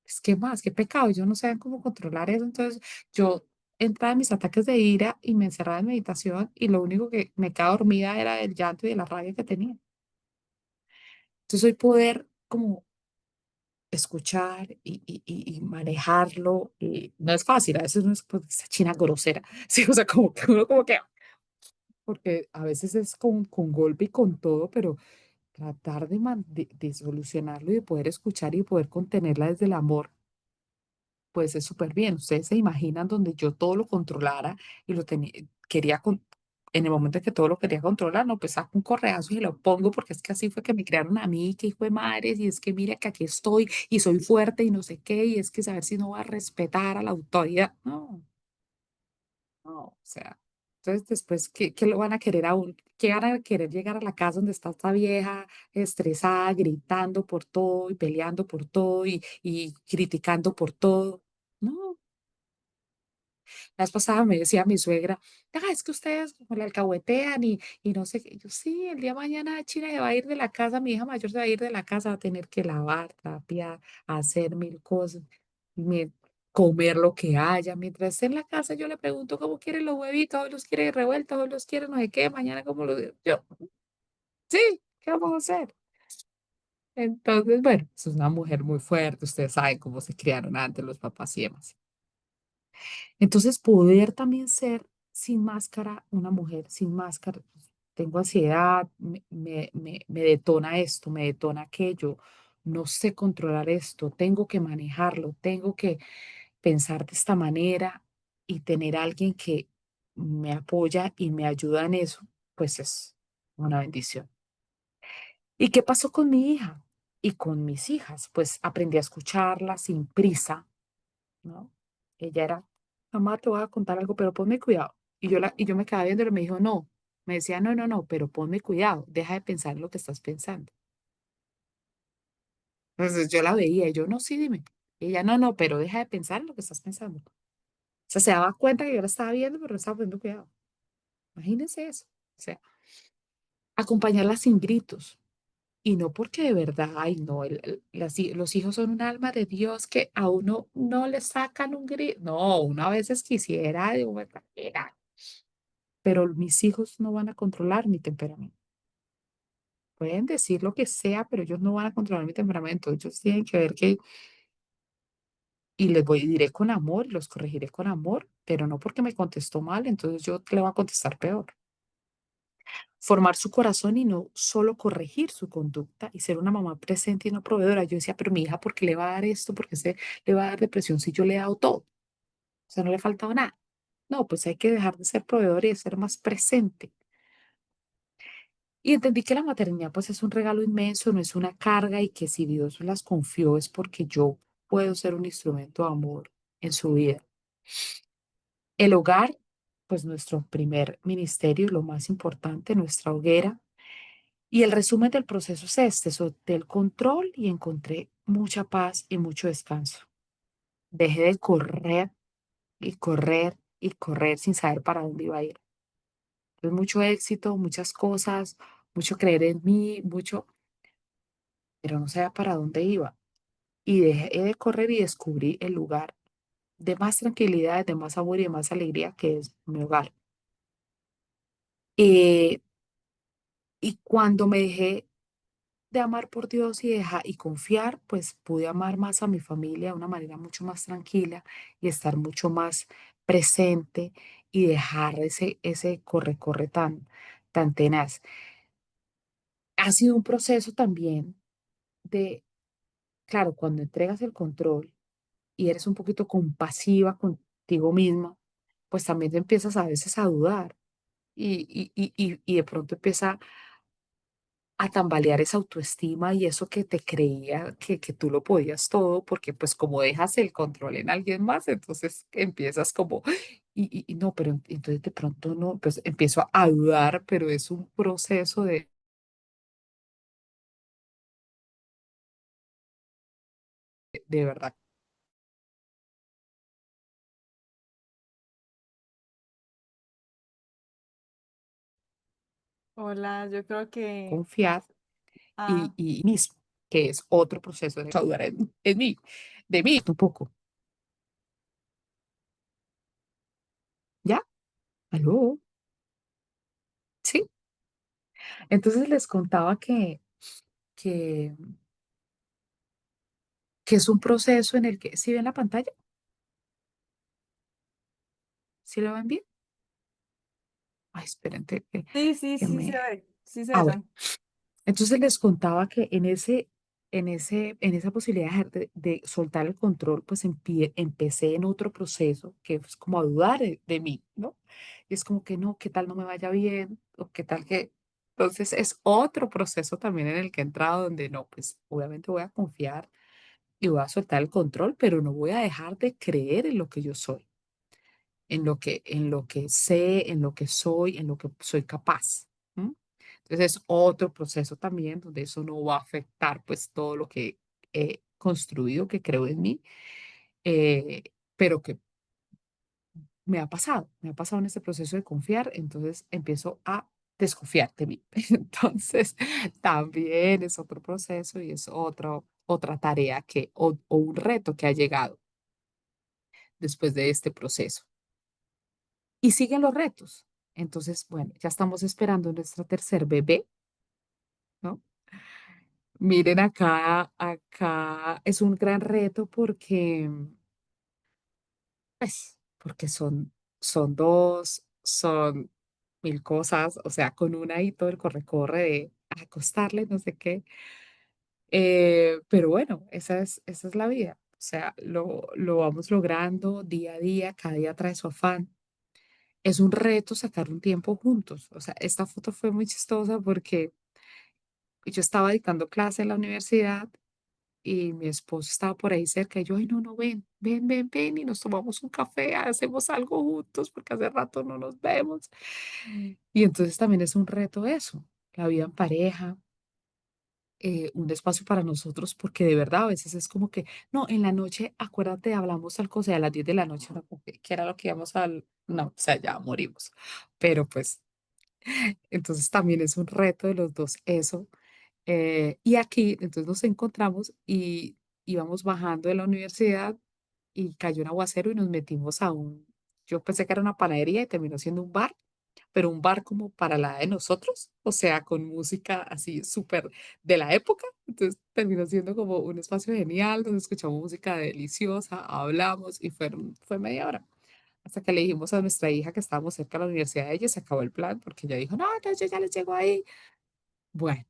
es que más, qué pecado. Yo no sé cómo controlar eso. Entonces yo entraba en mis ataques de ira y me encerraba en mi habitación y lo único que me quedaba dormida era el llanto y de la rabia que tenía. Entonces hoy poder como escuchar y manejarlo. Y no es fácil, a veces no es pues, esa china grosera. Sí, o sea, como que uno como que, porque a veces es con golpe y con todo, pero tratar de solucionarlo y de poder escuchar y poder contenerla desde el amor, pues es súper bien. Ustedes se imaginan donde yo todo lo controlara y lo tenía, quería, en el momento en que todo lo quería controlar, no, pues saco un correazo y lo pongo porque es que así fue que me crearon a mí, que hijo de madres, y es que mira que aquí estoy y soy fuerte y no sé qué, y es que saber si no va a respetar a la autoridad. No, no, o sea. Entonces después, ¿qué lo van a querer aún? ¿Qué van a querer llegar a la casa donde está esta vieja estresada, gritando por todo y peleando por todo y criticando por todo? No, la vez pasada me decía mi suegra, es que ustedes como la alcahuetean y no sé qué. Yo, sí, el día de mañana China se va a ir de la casa, mi hija mayor se va a ir de la casa, va a tener que lavar, trapear, hacer mil cosas, me- comer lo que haya. Mientras esté en la casa, yo le pregunto cómo quiere los huevitos, hoy los quiere revueltos, hoy los quiere no sé qué, mañana cómo los... Yo, sí, ¿qué vamos a hacer? Entonces, bueno, es una mujer muy fuerte, ustedes saben cómo se criaron antes los papás y demás. Entonces, poder también ser sin máscara, una mujer sin máscara, pues, tengo ansiedad, me detona esto, me detona aquello, no sé controlar esto, tengo que manejarlo, tengo que pensar de esta manera y tener a alguien que me apoya y me ayuda en eso, pues es una bendición. ¿Y qué pasó con mi hija y con mis hijas? Pues aprendí a escucharla sin prisa, ¿no? Ella era, mamá, te voy a contar algo, pero ponme cuidado. Y yo me quedaba viendo y me dijo, no. Me decía, no, no, no, pero ponme cuidado, deja de pensar en lo que estás pensando. Entonces yo la veía y yo, no, sí, dime. Y ella, no, no, pero deja de pensar en lo que estás pensando. O sea, se daba cuenta que yo la estaba viendo, pero no estaba poniendo cuidado. Imagínense eso. O sea, acompañarla sin gritos. Y no porque de verdad, ay, no, los hijos son un alma de Dios que a uno no le sacan un grito. No, uno a veces quisiera, de verdad, pero mis hijos no van a controlar mi temperamento. Pueden decir lo que sea, pero ellos no van a controlar mi temperamento. Ellos tienen que ver que, y les voy, diré con amor, y los corregiré con amor, pero no porque me contestó mal, entonces yo le voy a contestar peor. Formar su corazón y no solo corregir su conducta y ser una mamá presente y no proveedora. Yo decía, pero mi hija, ¿por qué le va a dar esto? ¿Por qué le va a dar depresión si yo le he dado todo? O sea, no le ha faltado nada. No, pues hay que dejar de ser proveedor y de ser más presente. Y entendí que la maternidad pues es un regalo inmenso, no es una carga y que si Dios las confió es porque yo puedo ser un instrumento de amor en su vida. El hogar, pues nuestro primer ministerio y lo más importante, nuestra hoguera. Y el resumen del proceso es este, solté el control y encontré mucha paz y mucho descanso. Dejé de correr y correr y correr sin saber para dónde iba a ir. Entonces, mucho éxito, muchas cosas, mucho creer en mí, mucho, pero no sabía para dónde iba. Y dejé de correr y descubrí el lugar de más tranquilidad, de más amor y de más alegría que es mi hogar. Eh, y cuando me dejé de amar por Dios y confiar, pues pude amar más a mi familia de una manera mucho más tranquila y estar mucho más presente y dejar ese corre-corre tan tenaz. Ha sido un proceso también de, claro, cuando entregas el control y eres un poquito compasiva contigo misma, pues también te empiezas a veces a dudar y de pronto empieza a tambalear esa autoestima y eso que te creía que tú lo podías todo, porque pues como dejas el control en alguien más, entonces empiezas como, y no, pero entonces de pronto no, pues empiezo a dudar, pero es un proceso de verdad Hola, yo creo que, confiar ah, y mismo, que es otro proceso de dudar en mí, de mí un poco, ¿ya? ¿Aló? Sí. Entonces les contaba que que es un proceso en el que, ¿sí ven la pantalla? ¿Sí lo ven bien? Ay, esperen Sí, sí, que sí se me... ve, sí se Ah, ve. bueno. Entonces les contaba que en esa posibilidad de soltar el control, pues empecé en otro proceso que es como a dudar de mí, ¿no? Y es como que no, ¿qué tal no me vaya bien? O qué tal que... Entonces es otro proceso también en el que he entrado donde no, pues obviamente voy a confiar y voy a soltar el control, pero no voy a dejar de creer en lo que yo soy, en lo que sé, en lo que soy, en lo que soy capaz. ¿M? Entonces es otro proceso también donde eso no va a afectar pues todo lo que he construido, que creo en mí, eh, pero que me ha pasado en este proceso de confiar, entonces empiezo a desconfiar de mí. Entonces también es otro proceso y es otra tarea o un reto que ha llegado después de este proceso. Y siguen los retos. Entonces, bueno, ya estamos esperando nuestro tercer bebé, ¿no? Miren acá es un gran reto porque, pues, porque son dos, son mil cosas, o sea, con una y todo el corre-corre de acostarle, no sé qué. Pero bueno, esa es la vida. O sea, lo vamos logrando día a día, cada día trae su afán. Es un reto sacar un tiempo juntos. O sea, esta foto fue muy chistosa porque yo estaba dictando clase en la universidad y mi esposo estaba por ahí cerca y yo, ay, no, no, ven y nos tomamos un café, hacemos algo juntos porque hace rato no nos vemos. Y entonces también es un reto eso, la vida en pareja, un espacio para nosotros porque de verdad a veces es como que, no, en la noche, acuérdate, hablamos tal cosa y a las 10 de la noche, no, como que era lo que íbamos al, no, o sea, ya morimos. Pero pues entonces también es un reto de los dos eso. Y aquí, entonces nos encontramos y íbamos bajando de la universidad y cayó un aguacero y nos metimos yo pensé que era una panadería y terminó siendo un bar, pero un bar como para la edad de nosotros, o sea, con música así súper de la época. Entonces terminó siendo como un espacio genial donde escuchamos música deliciosa, hablamos y fue media hora. Hasta que le dijimos a nuestra hija que estábamos cerca de la universidad de ella, se acabó el plan porque ella dijo, no, no, yo ya les llego ahí. Bueno,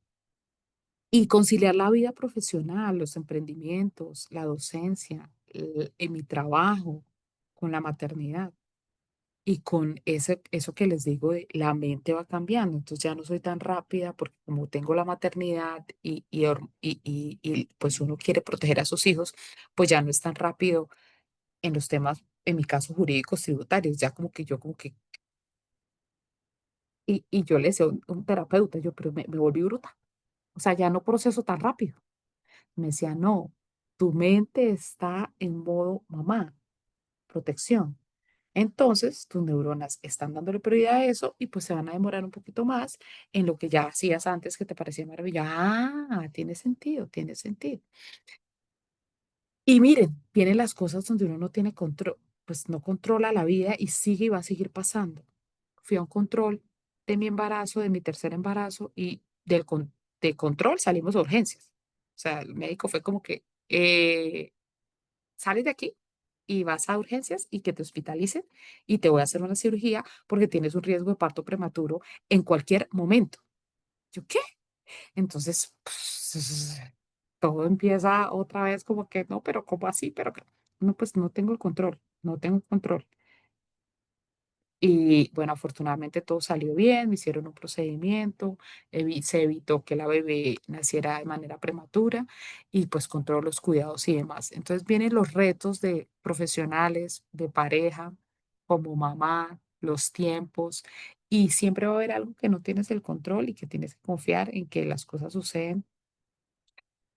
y conciliar la vida profesional, los emprendimientos, la docencia, en mi trabajo, con la maternidad y con eso que les digo de la mente va cambiando. Entonces ya no soy tan rápida porque como tengo la maternidad pues uno quiere proteger a sus hijos, pues ya no es tan rápido en los temas, en mi caso, jurídicos tributarios. Ya como que y yo le decía a un terapeuta, yo, pero me volví bruta. O sea, ya no proceso tan rápido. Me decía, no, tu mente está en modo mamá, protección. Entonces, tus neuronas están dándole prioridad a eso y pues se van a demorar un poquito más en lo que ya hacías antes que te parecía maravilloso. Ah, tiene sentido, tiene sentido. Y miren, vienen las cosas donde uno no tiene control, pues no controla la vida y sigue y va a seguir pasando. Fui a un control de mi embarazo, de mi tercer embarazo y de control salimos a urgencias. O sea, el médico fue como que sales de aquí y vas a urgencias y que te hospitalicen y te voy a hacer una cirugía porque tienes un riesgo de parto prematuro en cualquier momento. ¿Yo qué? Entonces, todo empieza otra vez como que, no, pero ¿cómo así? Pero no, pues no tengo el control, no tengo control. Y bueno, afortunadamente todo salió bien, me hicieron un procedimiento, se evitó que la bebé naciera de manera prematura y pues con todos los cuidados y demás. Entonces vienen los retos de profesionales, de pareja, como mamá, los tiempos y siempre va a haber algo que no tienes el control y que tienes que confiar en que las cosas suceden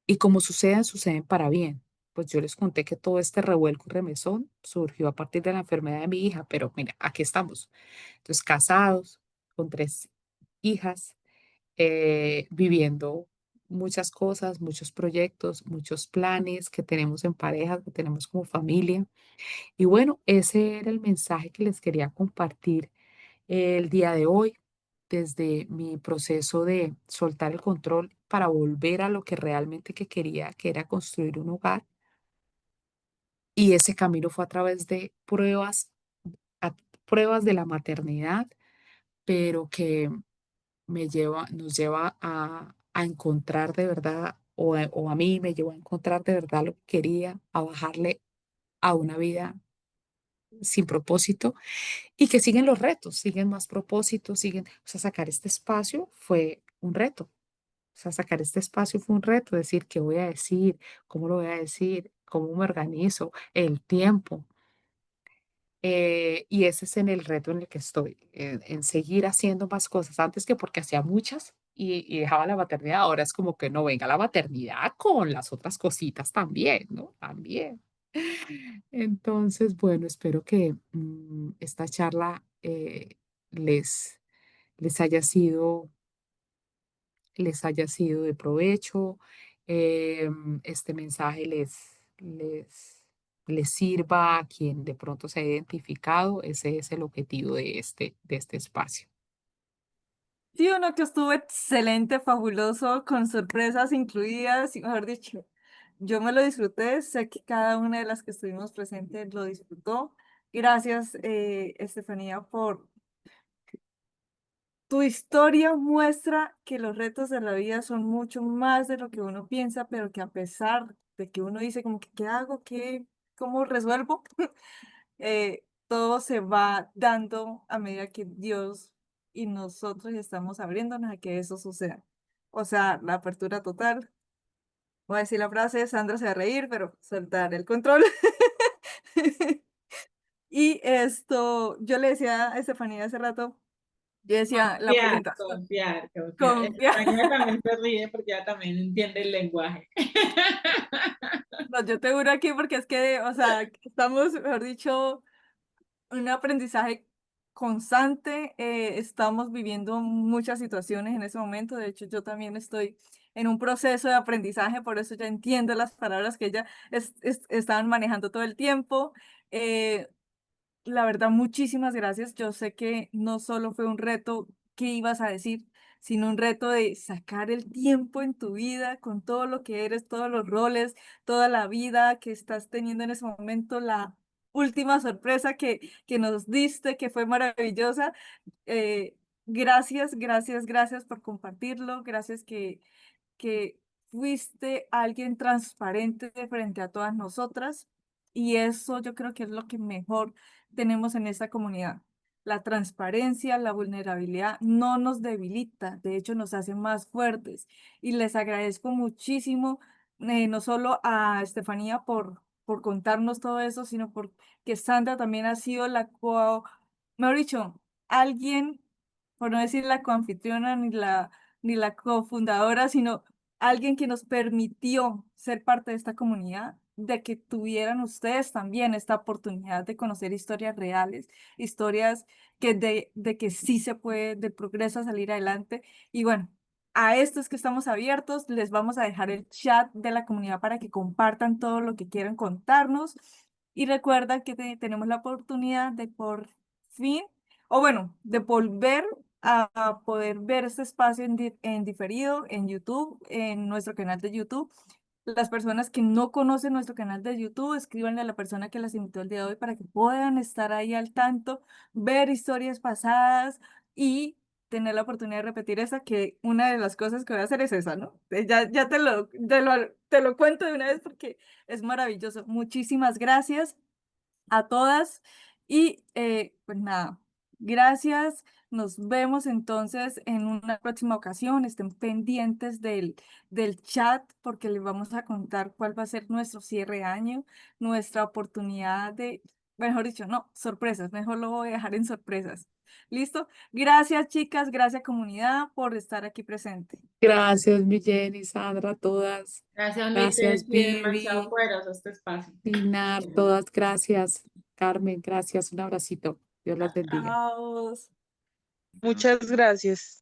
y como suceden, suceden para bien. Pues yo les conté que todo este revuelco y remesón surgió a partir de la enfermedad de mi hija, pero mira, aquí estamos. Entonces, casados, con tres hijas, viviendo muchas cosas, muchos proyectos, muchos planes que tenemos en pareja, que tenemos como familia. Y bueno, ese era el mensaje que les quería compartir el día de hoy, desde mi proceso de soltar el control para volver a lo que realmente que quería, que era construir un hogar. Y ese camino fue a través de a- pruebas de la maternidad, pero que nos lleva a encontrar de verdad, o a mí me llevó a encontrar de verdad lo que quería, a bajarle a una vida sin propósito y que siguen los retos, siguen más propósitos, siguen, o sea, sacar este espacio fue un reto. O sea, sacar este espacio fue un reto, decir qué voy a decir, cómo lo voy a decir, cómo me organizo, el tiempo. Y ese es en el reto en el que estoy, en seguir haciendo más cosas antes que porque hacía muchas y dejaba la maternidad. Ahora es como que no venga la maternidad con las otras cositas también, ¿no? También. Entonces, bueno, espero que esta charla les, les haya sido de provecho, este mensaje les sirva a quien de pronto se ha identificado. Ese es el objetivo de este espacio. Sí, uno que estuvo excelente, fabuloso, con sorpresas incluidas, y mejor dicho, yo me lo disfruté, sé que cada una de las que estuvimos presentes lo disfrutó. Gracias, Estefanía, por tu historia. Muestra que los retos de la vida son mucho más de lo que uno piensa, pero que a pesar de que uno dice como que, ¿qué hago? ¿Cómo resuelvo? Todo se va dando a medida que Dios y nosotros estamos abriéndonos a que eso suceda. O sea, la apertura total. Voy a decir la frase, Sandra se va a reír, pero soltar el control. Y esto, yo le decía a Estefanía hace rato, yo decía la Confiar, pregunta, confiar, confiar. confía. España también se ríe porque ella también entiende el lenguaje. No, yo te juro aquí porque es que, o sea, estamos, mejor dicho, un aprendizaje constante. Estamos viviendo muchas situaciones en ese momento. De hecho, yo también estoy en un proceso de aprendizaje, por eso ya entiendo las palabras que ella estaban manejando todo el tiempo. Eh, la verdad, muchísimas gracias. Yo sé que no solo fue un reto que ibas a decir, sino un reto de sacar el tiempo en tu vida con todo lo que eres, todos los roles, toda la vida que estás teniendo en ese momento, la última sorpresa que nos diste, que fue maravillosa. Eh, gracias, gracias, gracias por compartirlo. Gracias que fuiste alguien transparente frente a todas nosotras, y eso yo creo que es lo que mejor tenemos en esta comunidad. La transparencia, la vulnerabilidad no nos debilita, de hecho nos hace más fuertes, y les agradezco muchísimo, no solo a Estefanía por contarnos todo eso, sino porque Sandra también ha sido mejor dicho, alguien, por no decir la coanfitriona ni la cofundadora, sino alguien que nos permitió ser parte de esta comunidad, de que tuvieran ustedes también esta oportunidad de conocer historias reales, historias de que sí se puede, de progreso a salir adelante. Y bueno, a esto es que estamos abiertos. Les vamos a dejar el chat de la comunidad para que compartan todo lo que quieran contarnos. Y recuerda que tenemos la oportunidad de por fin, o bueno, de volver a poder ver este espacio en diferido, en YouTube, en nuestro canal de YouTube. Las personas que no conocen nuestro canal de YouTube, escríbanle a la persona que las invitó el día de hoy para que puedan estar ahí al tanto, ver historias pasadas y tener la oportunidad de repetir esa, que una de las cosas que voy a hacer es esa, ¿no? Ya te lo cuento de una vez porque es maravilloso. Muchísimas gracias a todas y pues nada, gracias. Nos vemos entonces en una próxima ocasión. Estén pendientes del chat porque les vamos a contar cuál va a ser nuestro cierre de año, nuestra oportunidad de, mejor dicho, no, sorpresas, mejor lo voy a dejar en sorpresas. ¿Listo? Gracias, chicas, gracias, comunidad, por estar aquí presente. Gracias, mi Jenny, Sandra, a todas. Gracias, Gracias, Lice, y demasiado Vivi, poderoso este espacio. Pinar, todas, gracias. Carmen, gracias. Un abracito. Dios las bendiga. Chao. Muchas gracias.